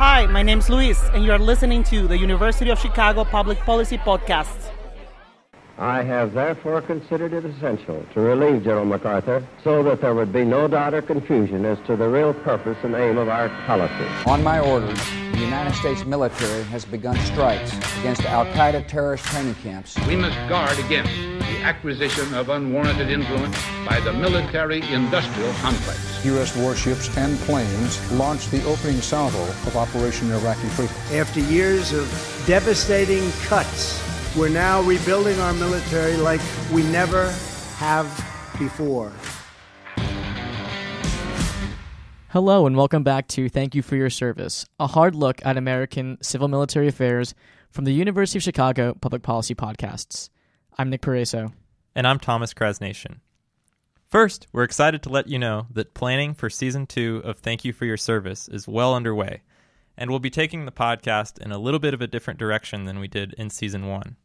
Hi, my name's Luis, and you are listening to the University of Chicago Public Policy Podcast. I have therefore considered it essential to relieve General MacArthur so that there would be no doubt or confusion as to the real purpose and aim of our policy. On my orders, the United States military has begun strikes against al-Qaeda terrorist training camps. We must guard against the acquisition of unwarranted influence by the military-industrial complex. U.S. warships and planes launched the opening salvo of Operation Iraqi Freedom. After years of devastating cuts, we're now rebuilding our military like we never have before. Hello and welcome back to Thank You for Your Service, a hard look at American civil-military affairs from the University of Chicago Public Policy Podcasts. I'm Nick Pareso. And I'm Thomas Krasnation. First, we're excited to let you know that planning for Season 2 of Thank You for Your Service is well underway, and we'll be taking the podcast in a little bit of a different direction than we did in Season 1.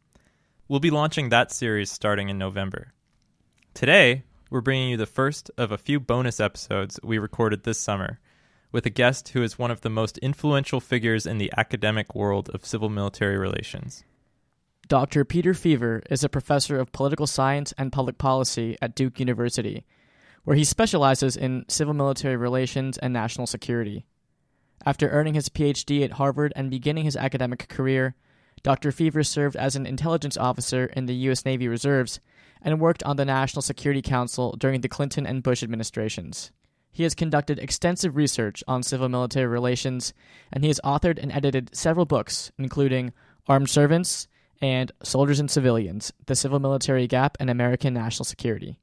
We'll be launching that series starting in November. Today, we're bringing you the first of a few bonus episodes we recorded this summer with a guest who is one of the most influential figures in the academic world of civil-military relations. Dr. Peter Feaver is a professor of political science and public policy at Duke University, where he specializes in civil-military relations and national security. After earning his PhD at Harvard and beginning his academic career, Dr. Feaver served as an intelligence officer in the U.S. Navy Reserves and worked on the National Security Council during the Clinton and Bush administrations. He has conducted extensive research on civil-military relations, and he has authored and edited several books, including Armed Servants and Soldiers and Civilians, The Civil-Military Gap and American National Security.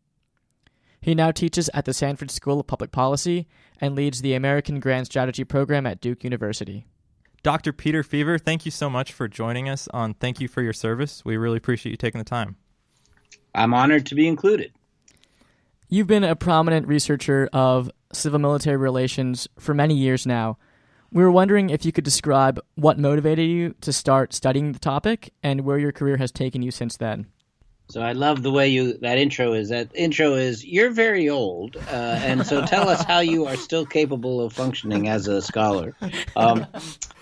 He now teaches at the Sanford School of Public Policy and leads the American Grand Strategy program at Duke University. Dr. Peter Feaver, thank you so much for joining us on Thank You for Your Service. We really appreciate you taking the time. I'm honored to be included. You've been a prominent researcher of civil-military relations for many years now. We were wondering if you could describe what motivated you to start studying the topic and where your career has taken you since then. So I love the way that intro is. That intro is, you're very old, and so tell us how you are still capable of functioning as a scholar.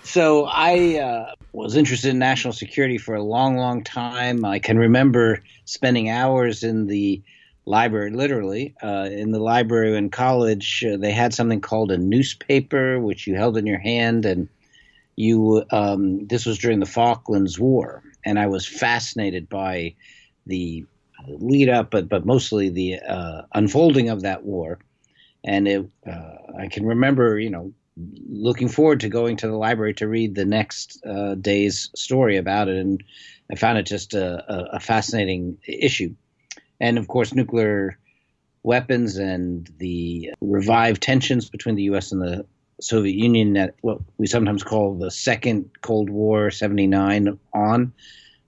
So I was interested in national security for a long, long time. I can remember spending hours in the library, literally, in the library in college. They had something called a newspaper, which you held in your hand, and you. This was during the Falklands War, and I was fascinated by the lead up, but mostly the unfolding of that war. And I can remember, looking forward to going to the library to read the next day's story about it. And I found it just a fascinating issue. And of course, nuclear weapons and the revived tensions between the U.S. and the Soviet Union at what we sometimes call the Second Cold War, 79 on.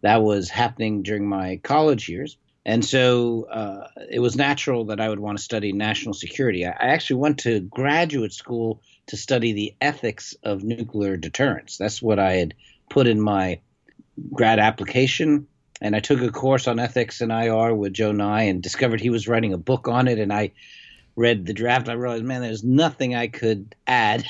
That was happening during my college years. And so it was natural that I would want to study national security. I actually went to graduate school to study the ethics of nuclear deterrence. That's what I had put in my grad application. And I took a course on ethics and IR with Joe Nye and discovered he was writing a book on it. And I read the draft. I realized, man, there's nothing I could add.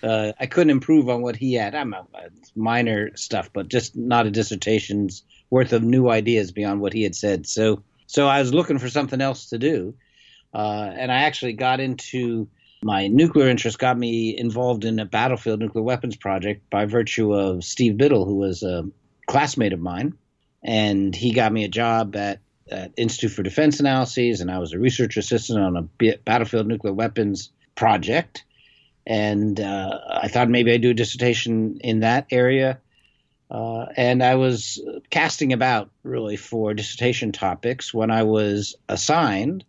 I couldn't improve on what he had. It's minor stuff, but just not a dissertation's worth of new ideas beyond what he had said. So I was looking for something else to do. And I actually got into my nuclear interest, got me involved in a battlefield nuclear weapons project by virtue of Steve Biddle, who was a classmate of mine. And he got me a job at Institute for Defense Analyses, and I was a research assistant on a battlefield nuclear weapons project. And I thought maybe I'd do a dissertation in that area. And I was casting about, really, for dissertation topics when I was assigned,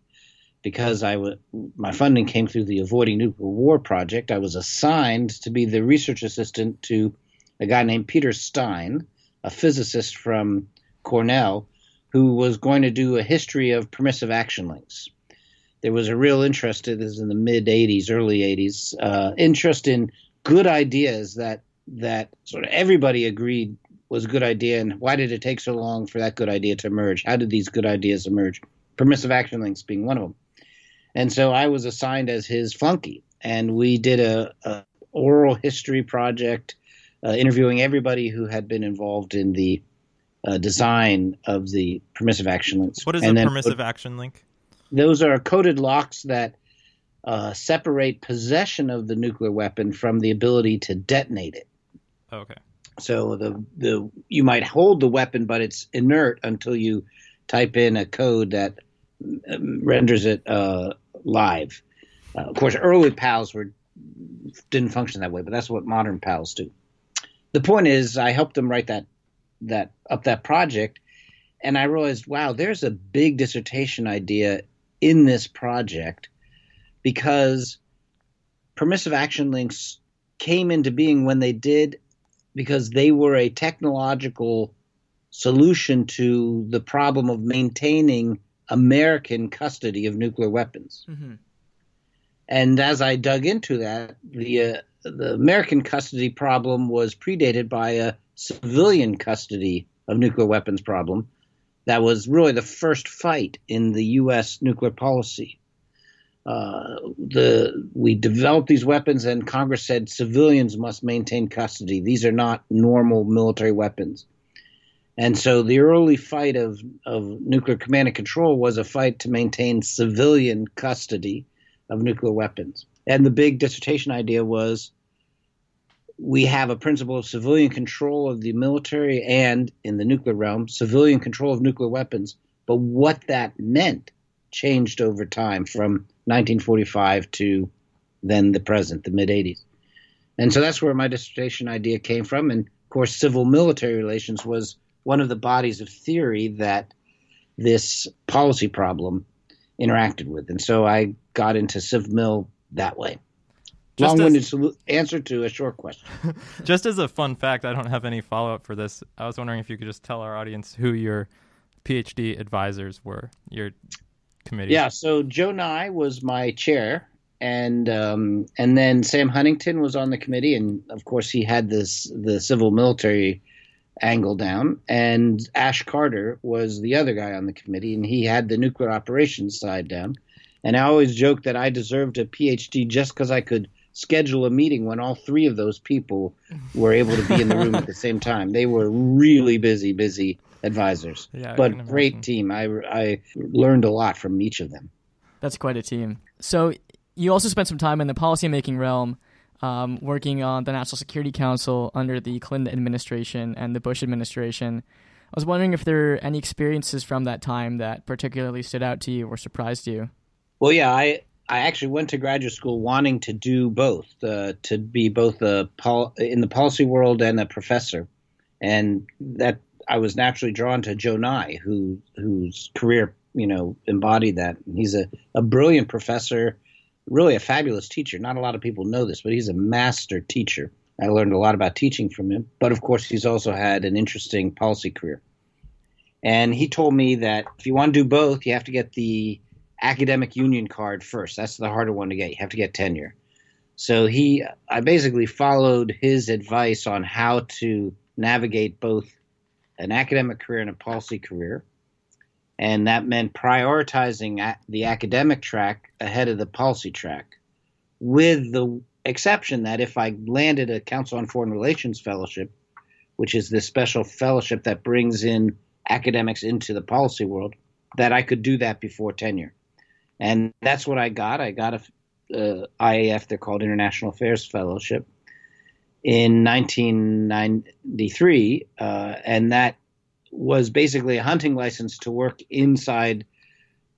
because my funding came through the Avoiding Nuclear War project. I was assigned to be the research assistant to a guy named Peter Stein, a physicist from Cornell, who was going to do a history of permissive action links. There was a real interest, this is in the mid-'80s, early 80s, interest in good ideas that sort of everybody agreed was a good idea, and why did it take so long for that good idea to emerge? How did these good ideas emerge? Permissive action links being one of them. And so I was assigned as his flunky, and we did a oral history project, interviewing everybody who had been involved in the design of the permissive action links. What is a permissive action link? Those are coded locks that separate possession of the nuclear weapon from the ability to detonate it. Okay. So you might hold the weapon, but it's inert until you type in a code that renders it live. Of course, early PALs didn't function that way, but that's what modern PALs do. The point is, I helped them write that project, and I realized, wow, there's a big dissertation idea in this project, because permissive action links came into being when they did because they were a technological solution to the problem of maintaining American custody of nuclear weapons. Mm-hmm. And as I dug into that, the American custody problem was predated by a civilian custody of nuclear weapons problem that was really the first fight in the U.S. nuclear policy. We developed these weapons, and Congress said civilians must maintain custody. These are not normal military weapons. And so the early fight of nuclear command and control was a fight to maintain civilian custody of nuclear weapons. And the big dissertation idea was, we have a principle of civilian control of the military and, in the nuclear realm, civilian control of nuclear weapons. But what that meant changed over time from 1945 to then the present, the mid-'80s. And so that's where my dissertation idea came from. And, of course, civil-military relations was one of the bodies of theory that this policy problem interacted with. And so I got into civ-mil that way. Long-winded answer to a short question. Just as a fun fact, I don't have any follow-up for this. I was wondering if you could just tell our audience who your PhD advisors were, your committee. Yeah, so Joe Nye was my chair, and then Sam Huntington was on the committee, and of course he had the civil-military angle down, and Ash Carter was the other guy on the committee, and he had the nuclear operations side down. And I always joke that I deserved a PhD just because I could schedule a meeting when all three of those people were able to be in the room at the same time. They were really busy advisors, but great team. I learned a lot from each of them. That's quite a team. So you also spent some time in the policymaking realm, working on the National Security Council under the Clinton administration and the Bush administration. I was wondering if there are any experiences from that time that particularly stood out to you or surprised you. Well, yeah, I actually went to graduate school wanting to do both, to be both in the policy world and a professor. And that I was naturally drawn to Joe Nye, whose career, embodied that. He's a brilliant professor, really a fabulous teacher. Not a lot of people know this, but he's a master teacher. I learned a lot about teaching from him. But, of course, he's also had an interesting policy career. And he told me that if you want to do both, you have to get the academic union card first. That's the harder one to get. You have to get tenure. So I basically followed his advice on how to navigate both an academic career and a policy career. And that meant prioritizing the academic track ahead of the policy track, with the exception that if I landed a Council on Foreign Relations fellowship, which is this special fellowship that brings in academics into the policy world, that I could do that before tenure. And that's what I got. I got a IAF, they're called International Affairs Fellowship, in 1993. And that was basically a hunting license to work inside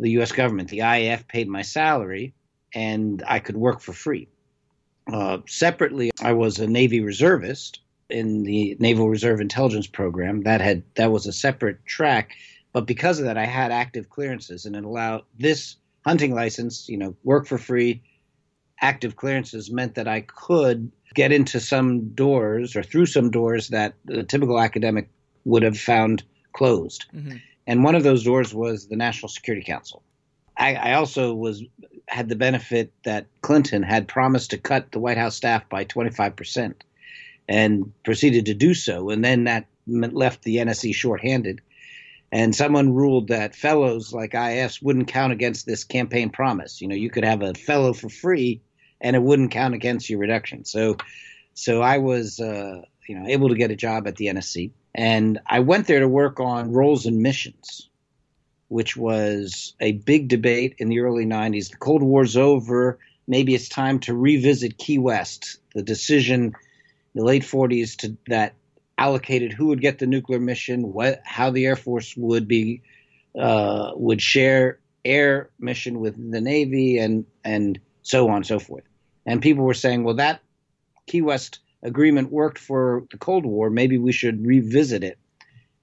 the U.S. government. The IAF paid my salary, and I could work for free. Separately, I was a Navy reservist in the Naval Reserve Intelligence Program. That was a separate track. But because of that, I had active clearances, and it allowed this hunting license, work for free, active clearances meant that I could get into some doors or through some doors that the typical academic would have found closed. Mm-hmm. And one of those doors was the National Security Council. I also had the benefit that Clinton had promised to cut the White House staff by 25% and proceeded to do so. And then that left the NSC shorthanded. And someone ruled that fellows like IFs wouldn't count against this campaign promise. You could have a fellow for free and it wouldn't count against your reduction. So I was able to get a job at the NSC, and I went there to work on roles and missions, which was a big debate in the early 90s. The Cold War's over. Maybe it's time to revisit Key West. The decision in the late 40s that allocated who would get the nuclear mission, how the Air Force would share air mission with the Navy, and so on and so forth. And people were saying, well, that Key West agreement worked for the Cold War. Maybe we should revisit it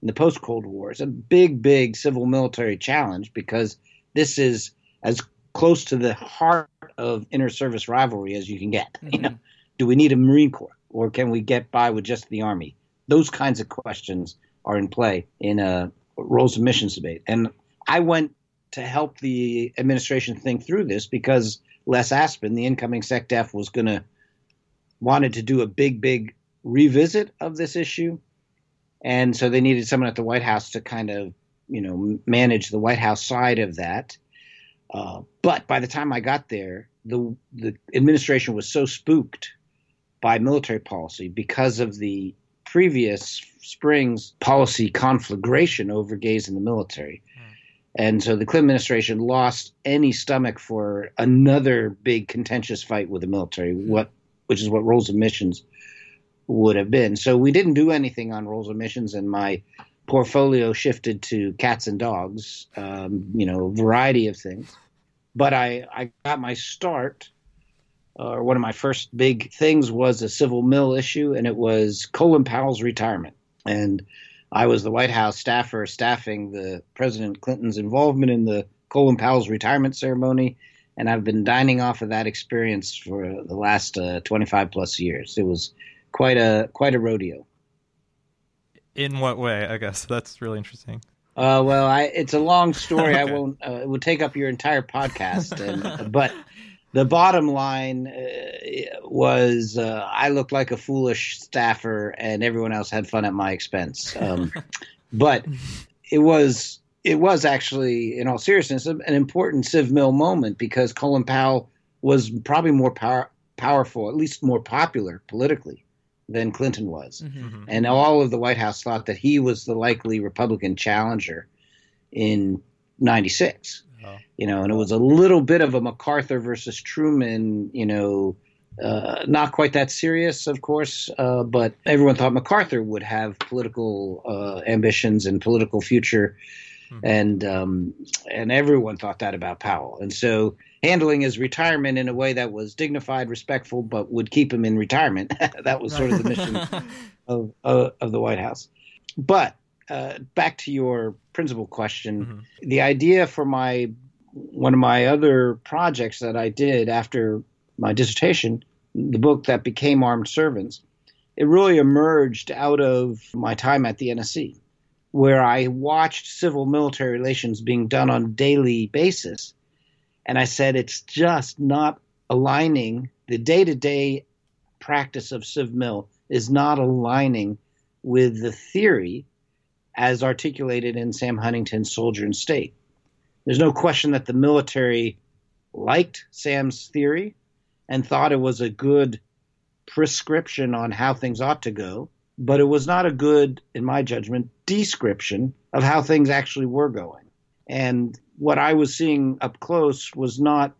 in the post-Cold War. It's a big, big civil military challenge because this is as close to the heart of inter-service rivalry as you can get. Mm-hmm. Do we need a Marine Corps, or can we get by with just the Army? Those kinds of questions are in play in a roles and missions debate. And I went to help the administration think through this because Les Aspin, the incoming SecDef, wanted to do a big revisit of this issue. And so they needed someone at the White House to kind of, manage the White House side of that. But by the time I got there, the administration was so spooked by military policy because of the previous spring's policy conflagration over gays in the military. And so the Clinton administration lost any stomach for another big contentious fight with the military, which is what roles and missions would have been. So we didn't do anything on roles and missions, and my portfolio shifted to cats and dogs, a variety of things. But I got my start, or one of my first big things was a civ-mil issue, and it was Colin Powell's retirement. And I was the White House staffer staffing the President Clinton's involvement in the Colin Powell's retirement ceremony, and I've been dining off of that experience for the last 25 plus years. It was quite a rodeo. In what way? I guess that's really interesting. It's a long story. Okay. I won't. It would take up your entire podcast. But the bottom line was I looked like a foolish staffer, and everyone else had fun at my expense. But it was actually, in all seriousness, an important civ-mil moment because Colin Powell was probably more powerful, at least more popular politically, than Clinton was. Mm-hmm. And all of the White House thought that he was the likely Republican challenger in 96. Oh. And it was a little bit of a MacArthur versus Truman, not quite that serious, of course, but everyone thought MacArthur would have political ambitions and political future. Mm-hmm. And everyone thought that about Powell. And so handling his retirement in a way that was dignified, respectful, but would keep him in retirement. That was sort of the mission of the White House. But back to your principal question, mm-hmm. The idea for one of my other projects that I did after my dissertation, the book that became Armed Servants, it really emerged out of my time at the NSC, where I watched civil-military relations being done on a daily basis. And I said, it's just not aligning. The day-to-day practice of civ-mil is not aligning with the theory as articulated in Sam Huntington's Soldier and State. There's no question that the military liked Sam's theory and thought it was a good prescription on how things ought to go, but it was not a good, in my judgment, description of how things actually were going. And what I was seeing up close was not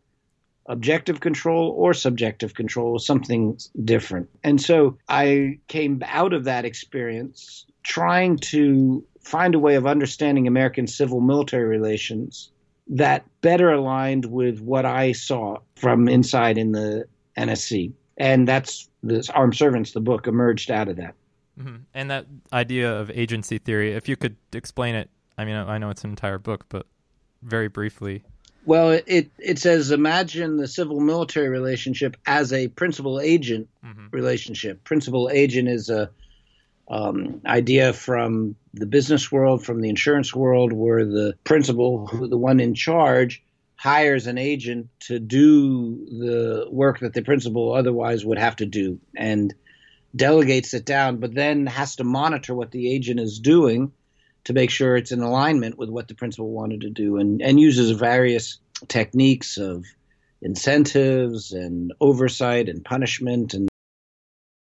objective control or subjective control, it was something different. And so I came out of that experience trying to find a way of understanding American civil-military relations that better aligned with what I saw from inside in the NSC. And that's this Armed Servants, the book, emerged out of that. Mm-hmm. And that idea of agency theory, if you could explain it, I mean, I know it's an entire book, but very briefly. Well, it says, imagine the civil-military relationship as a principal-agent mm-hmm. relationship. Principal-agent is a idea from the business world, from the insurance world, where the principal, the one in charge, hires an agent to do the work that the principal otherwise would have to do and delegates it down, but then has to monitor what the agent is doing to make sure it's in alignment with what the principal wanted to do, and uses various techniques of incentives and oversight and punishment and